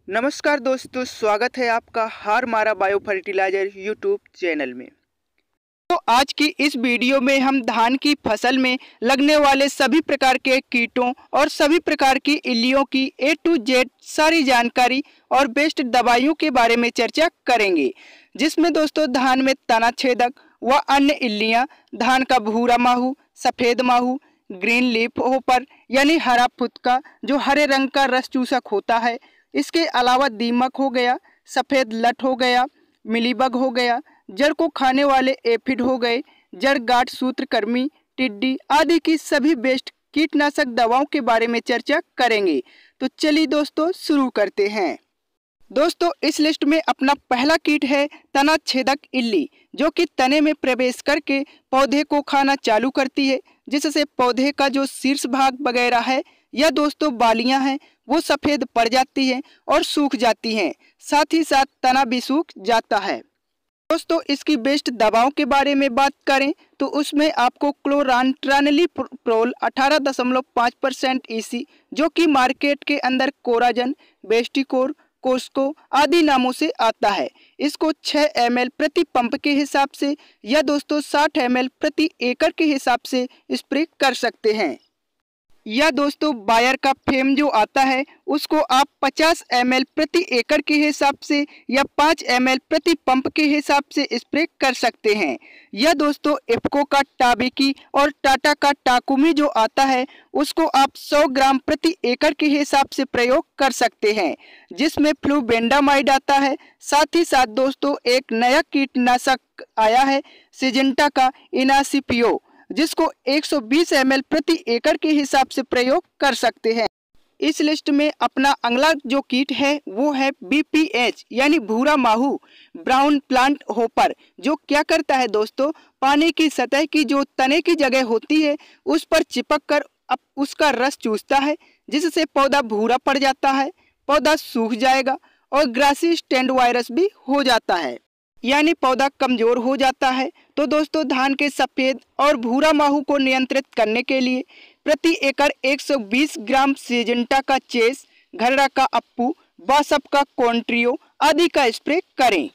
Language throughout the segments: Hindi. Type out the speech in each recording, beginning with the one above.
नमस्कार दोस्तों, स्वागत है आपका हार मारा बायो फर्टिलाइजर यूट्यूब चैनल में। तो आज की इस वीडियो में हम धान की फसल में लगने वाले सभी प्रकार के कीटों और सभी प्रकार की इल्लियों की A to Z सारी जानकारी और बेस्ट दवाइयों के बारे में चर्चा करेंगे, जिसमें दोस्तों धान में तना छेदक व अन्य इल्लियां, धान का भूरा माहू, सफ़ेद माहू, ग्रीन लीफ होपर यानी हरा फुदका जो हरे रंग का रस चूसक होता है, इसके अलावा दीमक हो गया, सफ़ेद लट हो गया, मिलीबग हो गया, जड़ को खाने वाले एफिड हो गए, जड़ गांठ सूत्रकृमि, टिड्डी आदि की सभी बेस्ट कीटनाशक दवाओं के बारे में चर्चा करेंगे। तो चलिए दोस्तों शुरू करते हैं। दोस्तों इस लिस्ट में अपना पहला कीट है तना छेदक इल्ली, जो कि तने में प्रवेश करके पौधे को खाना चालू करती है, जिससे पौधे का जो शीर्ष भाग वगैरह है या दोस्तों बालियां हैं वो सफ़ेद पड़ जाती हैं और सूख जाती हैं, साथ ही साथ तना भी सूख जाता है। दोस्तों इसकी बेस्ट दवाओं के बारे में बात करें तो उसमें आपको क्लोरांट्रानिलीप्रोल 18.5% EC, जो कि मार्केट के अंदर कोराजन, बेस्टिकोर, कोस्को आदि नामों से आता है, इसको 6 ml प्रति पंप के हिसाब से या दोस्तों 60 ml प्रति एकड़ के हिसाब से स्प्रे कर सकते हैं। या दोस्तों बायर का फेम जो आता है उसको आप 50 ml प्रति एकड़ के हिसाब से या 5 ml प्रति पंप के हिसाब से स्प्रे कर सकते हैं। या दोस्तों इफ्को का टाबिकी और टाटा का टाकुमी जो आता है उसको आप 100 ग्राम प्रति एकड़ के हिसाब से प्रयोग कर सकते हैं, जिसमें फ्लूबेंडामाइड आता है। साथ ही साथ दोस्तों एक नया कीटनाशक आया है सिजेंटा का इनासिपियो, जिसको 120 ml प्रति एकड़ के हिसाब से प्रयोग कर सकते हैं। इस लिस्ट में अपना अगला जो कीट है वो है BPH यानी भूरा माहू ब्राउन प्लांट होपर, जो क्या करता है दोस्तों, पानी की सतह की जो तने की जगह होती है उस पर चिपक कर उसका रस चूसता है, जिससे पौधा भूरा पड़ जाता है, पौधा सूख जाएगा और ग्रासी स्टैंड वायरस भी हो जाता है, यानी पौधा कमजोर हो जाता है। तो दोस्तों धान के सफ़ेद और भूरा माहू को नियंत्रित करने के लिए प्रति एकड़ 120 ग्राम सिजेंटा का चेस, घरड़ा का अप्पू, बासप का कॉन्ट्रियो आदि का स्प्रे करें।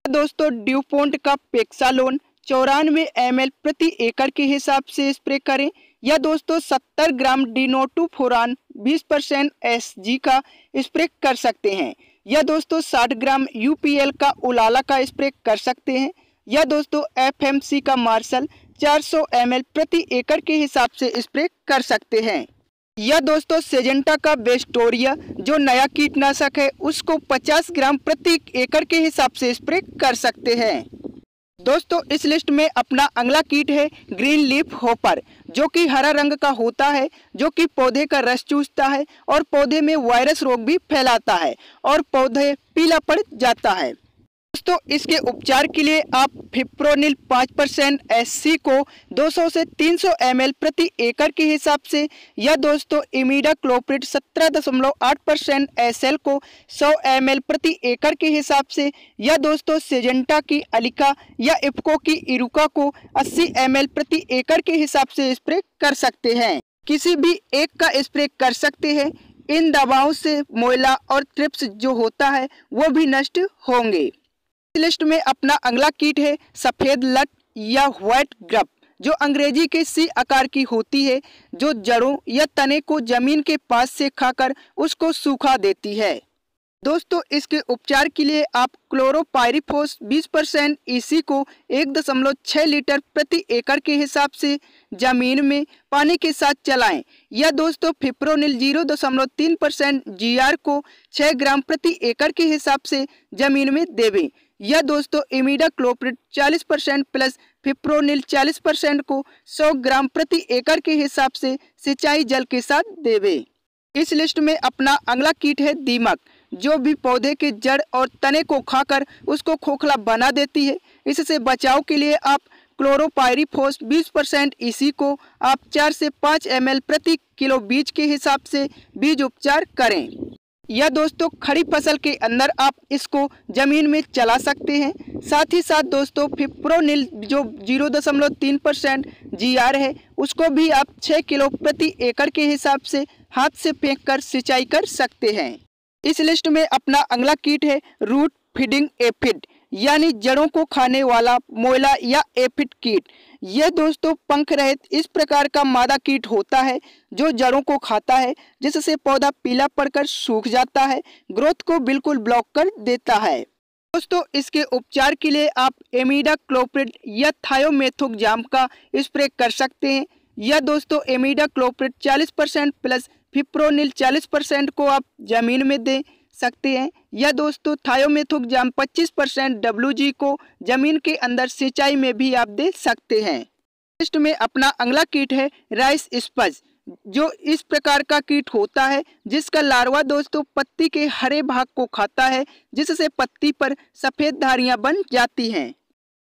दोस्तों ड्यूपोन्ट का पेक्सालोन 94 ml प्रति एकड़ के हिसाब से स्प्रे करें, या दोस्तों 70 ग्राम डिनोटूफोरान 20% SG का स्प्रे कर सकते हैं, या दोस्तों 60 ग्राम UPL का उलाला का स्प्रे कर सकते हैं, या दोस्तों FMC का मार्शल 400 ml प्रति एकड़ के हिसाब से स्प्रे कर सकते हैं, या दोस्तों सिजेंटा का बेस्टोरिया जो नया कीटनाशक है उसको 50 ग्राम प्रति एकड़ के हिसाब से स्प्रे कर सकते हैं। दोस्तों इस लिस्ट में अपना अगला कीट है ग्रीन लीफ होपर, जो कि हरा रंग का होता है, जो कि पौधे का रस चूसता है और पौधे में वायरस रोग भी फैलाता है और पौधे पीला पड़ जाता है। दोस्तों इसके उपचार के लिए आप फिप्रोनिल 5% SC को 200 से 300 ml प्रति एकड़ के हिसाब से, या दोस्तों इमिडाक्लोप्रिड 17.8% SL को 100 ml प्रति एकड़ के हिसाब से, या दोस्तों सिजेंटा की अलिका या इफ्को की इरुका को 80 ml प्रति एकड़ के हिसाब से स्प्रे कर सकते हैं। किसी भी एक का स्प्रे कर सकते हैं। इन दवाओं से मोयला और ट्रिप्स जो होता है वो भी नष्ट होंगे। इस लिस्ट में अपना अगला कीट है सफ़ेद लट या व्हाइट ग्रब, जो अंग्रेजी के C आकार की होती है, जो जड़ों या तने को जमीन के पास से खाकर उसको सूखा देती है। दोस्तों इसके उपचार के लिए आप क्लोरोपाइरिफोस 20% EC को 1.6 लीटर प्रति एकड़ के हिसाब से जमीन में पानी के साथ चलाएं, या दोस्तों फिप्रोनिल 0.3% GR को 6 ग्राम प्रति एकड़ के हिसाब से जमीन में देवें, या दोस्तों इमिडाक्लोप्रिड 40% प्लस फिप्रोनिल 40% को 100 ग्राम प्रति एकड़ के हिसाब से सिंचाई जल के साथ देवें। इस लिस्ट में अपना अगला कीट है दीमक, जो भी पौधे के जड़ और तने को खाकर उसको खोखला बना देती है। इससे बचाव के लिए आप क्लोरोपाइरिफोस 20% EC को आप 4 से 5 ml प्रति किलो बीज के हिसाब से बीज उपचार करें, या दोस्तों खड़ी फसल के अंदर आप इसको जमीन में चला सकते हैं। साथ ही साथ दोस्तों फिप्रोनिल जो 0.3% GR है उसको भी आप 6 किलो प्रति एकड़ के हिसाब से हाथ से फेंक कर सिंचाई कर सकते हैं। इस लिस्ट में अपना अगला कीट है रूट फीडिंग एफिड, यानी जड़ों को खाने वाला मोयला या एफिड कीट। यह दोस्तों पंख रहित इस प्रकार का मादा कीट होता है जो जड़ों को खाता है, जिससे पौधा पीला पड़कर सूख जाता है, ग्रोथ को बिल्कुल ब्लॉक कर देता है। दोस्तों इसके उपचार के लिए आप इमिडाक्लोप्रिड या थायोमेथोक्साम का स्प्रे कर सकते हैं। यह दोस्तों इमिडाक्लोप्रिड 40% प्लस फिप्रोनिल 40% को आप जमीन में दे सकते हैं। यह दोस्तों थायोमेथोक्साम 25% WG को जमीन के अंदर सिंचाई में भी आप दे सकते हैं। लिस्ट में अपना अगला कीट है राइस स्पज, जो इस प्रकार का कीट होता है जिसका लार्वा दोस्तों पत्ती के हरे भाग को खाता है, जिससे पत्ती पर सफेद धारियां बन जाती हैं।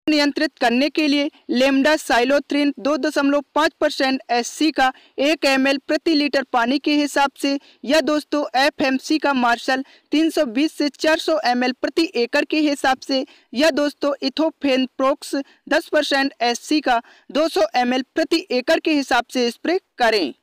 नियंत्रित करने के लिए लेमडासाइलोथ्रिन 2.5% SC का 1 ml प्रति लीटर पानी के हिसाब से, या दोस्तों FMC का मार्शल 320 से 400 ml प्रति एकड़ के हिसाब से, या दोस्तों इथोफेनप्रोक्स 10% SC का 200 ml प्रति एकड़ के हिसाब से स्प्रे करें।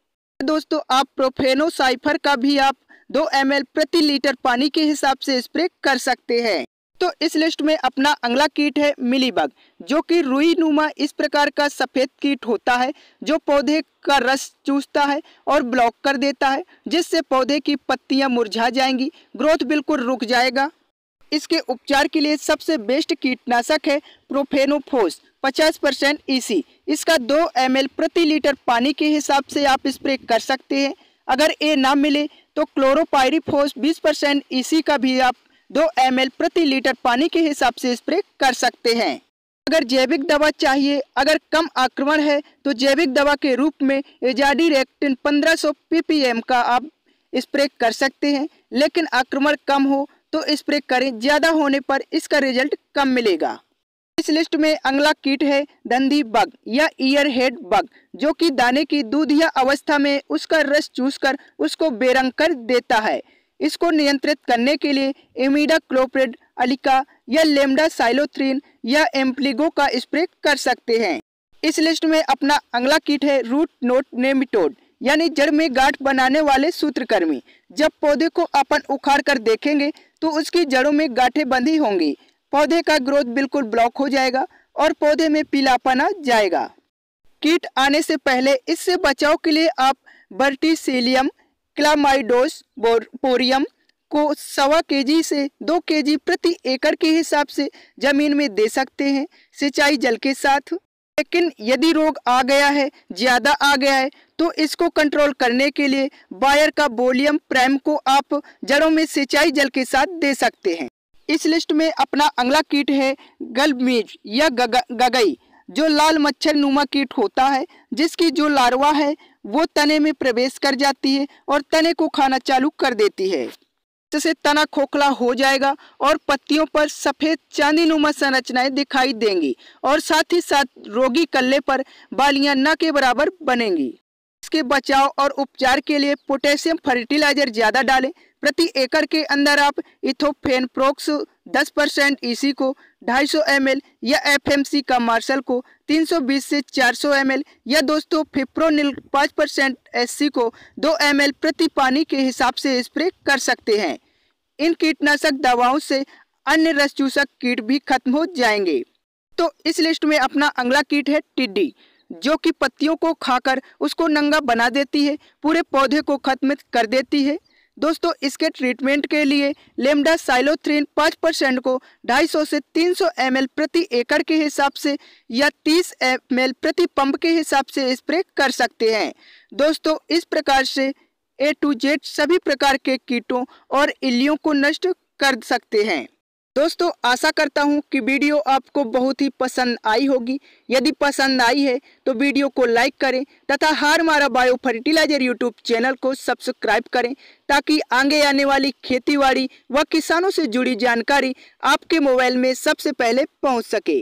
दोस्तों आप प्रोफेनोसाइफर का भी आप 2 ml प्रति लीटर पानी के हिसाब से स्प्रे कर सकते हैं। तो इस लिस्ट में अपना अगला कीट है मिलीबग, जो कि रुई नुमा इस प्रकार का सफेद कीट होता है जो पौधे का रस चूसता है और ब्लॉक कर देता है, जिससे पौधे की पत्तियां मुरझा जाएंगी, ग्रोथ बिल्कुल रुक जाएगा। इसके उपचार के लिए सबसे बेस्ट कीटनाशक है प्रोफेनोफोस 50% EC। इसका 2 ml प्रति लीटर पानी के हिसाब से आप स्प्रे कर सकते हैं। अगर ये ना मिले तो क्लोरोपाइरीफोस 20% EC का भी आप 2 ml प्रति लीटर पानी के हिसाब से स्प्रे कर सकते हैं। अगर जैविक दवा चाहिए, अगर कम आक्रमण है तो जैविक दवा के रूप में एजाडिरेक्टिन 1500 ppm का आप स्प्रे कर सकते हैं, लेकिन आक्रमण कम हो तो स्प्रे करें, ज़्यादा होने पर इसका रिजल्ट कम मिलेगा। इस लिस्ट में अगला कीट है दंदी बग या ईयर हेड बग, जो कि दाने की दूधिया अवस्था में उसका रस चूसकर उसको बेरंग कर देता है। इसको नियंत्रित करने के लिए इमिडाक्लोप्रिड अलिका या लेमडासाइलोथ्रिन या एम्प्लीगो का स्प्रे कर सकते हैं। इस लिस्ट में अपना अगला कीट है रूट नोट नेमिटोड, यानी जड़ में गांठ बनाने वाले सूत्रकृमि। जब पौधे को अपन उखाड़ कर देखेंगे तो उसकी जड़ों में गांठें बंधी होंगी, पौधे का ग्रोथ बिल्कुल ब्लॉक हो जाएगा और पौधे में पीलापन आ जाएगा। कीट आने से पहले इससे बचाव के लिए आप वर्टिसिलियम क्लामाइडोस पोरियम को 1.25 kg से 2 kg प्रति एकड़ के हिसाब से जमीन में दे सकते हैं सिंचाई जल के साथ। लेकिन यदि रोग आ गया है, ज़्यादा आ गया है, तो इसको कंट्रोल करने के लिए बायर का वोलियम प्राइम को आप जड़ों में सिंचाई जल के साथ दे सकते हैं। इस लिस्ट में अपना अगला कीट है गलमीज या गगई, जो लाल मच्छर नुमा कीट होता है, जिसकी जो लार्वा है वो तने में प्रवेश कर जाती है और तने को खाना चालू कर देती है, जिससे तना खोखला हो जाएगा और पत्तियों पर सफ़ेद चांदी नुमा संरचनाएं दिखाई देंगी और साथ ही साथ रोगी कल्ले पर बालियां न के बराबर बनेंगी। इसके बचाव और उपचार के लिए पोटेशियम फर्टिलाइजर ज़्यादा डालें। प्रति एकड़ के अंदर आप इथोफेनप्रोक्स 10% EC को 250 ml या FMC का मार्शल को 320 से 400 ml या दोस्तों फिप्रोनिल 5% SC को 2 ml प्रति पानी के हिसाब से स्प्रे कर सकते हैं। इन कीटनाशक दवाओं से अन्य रस चूसक कीट भी खत्म हो जाएंगे। तो इस लिस्ट में अपना अगला कीट है टिड्डी, जो कि पत्तियों को खाकर उसको नंगा बना देती है, पूरे पौधे को खत्म कर देती है। दोस्तों इसके ट्रीटमेंट के लिए लेमडासाइलोथ्रिन 5% को 250 से 300 ml प्रति एकड़ के हिसाब से या 30 ml प्रति पंप के हिसाब से स्प्रे कर सकते हैं। दोस्तों इस प्रकार से A to Z सभी प्रकार के कीटों और इल्लियों को नष्ट कर सकते हैं। दोस्तों आशा करता हूं कि वीडियो आपको बहुत ही पसंद आई होगी। यदि पसंद आई है तो वीडियो को लाइक करें तथा हारमारा बायो फर्टिलाइजर यूट्यूब चैनल को सब्सक्राइब करें, ताकि आगे आने वाली खेतीबाड़ी व किसानों से जुड़ी जानकारी आपके मोबाइल में सबसे पहले पहुंच सके।